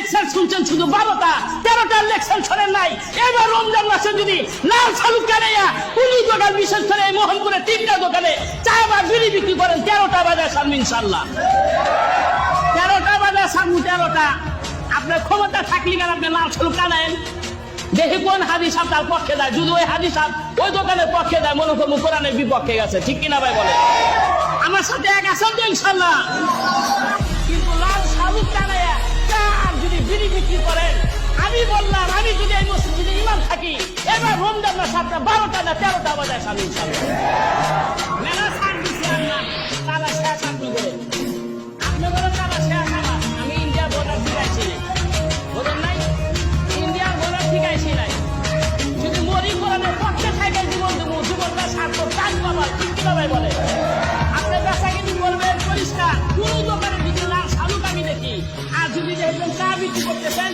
Lecture শুনছেন শুধু 12টা 13টার lecture শোনেন নাই। এবার রমজান মাসে যদি লাল শালু কানাইয়া কোন দোকান, বিশেষ করে এই মোহনপুরে 3টা দোকানে চা বা বিড়ি বিক্রি করেন, 13টা বাজার সামনে ইনশাল্লাহ 13টা বাজার সামনে 13টা। আপনার ক্ষমতা থাকলে কেন আপনি লাল শালু কানায়েন? দেখি কোন হাদিস আপনার পক্ষে দেয়। যদি ওই হাদিস ওই দোকানের পক্ষে দেয়, মনে করবো কোরআনের বিপক্ষে গেছে। ঠিক কিনা ভাই বলে? আমার সাথে এক আছেন তো ইনশাল্লাহ? কিন্তু লাল শালু কানাইয়া চা আর যদি বিড়ি বিক্রি করেন, আমি বললাম আমি যদি এই মসজিদে ইমাম থাকি, এবার রমজান মাসে আপনার 12টা না 13টা বাজায় সামনে ইনশাল্লাহ মেলা ছাড় দিচ্ছি। আপনার তারা শেষ আপনি করে আপনি বলেন তারা শেষ আমার। আমি ইন্ডিয়া বর্ডার ঠিক আছি বলেন নাই, ইন্ডিয়ার বর্ডার ঠিক আছি নাই। যদি মরি কোরআনের পক্ষে থাকে জীবন দেবো, জীবনটা সার্থক কাজ বাবা। ঠিক কিনা ভাই বলে? আপনার ব্যবসা কিন্তু বলবেন পরিষ্কার, কোন দোকানে যদি লাল শালুক আমি দেখি, আর যদি দেখবেন চা বিক্রি করতেছেন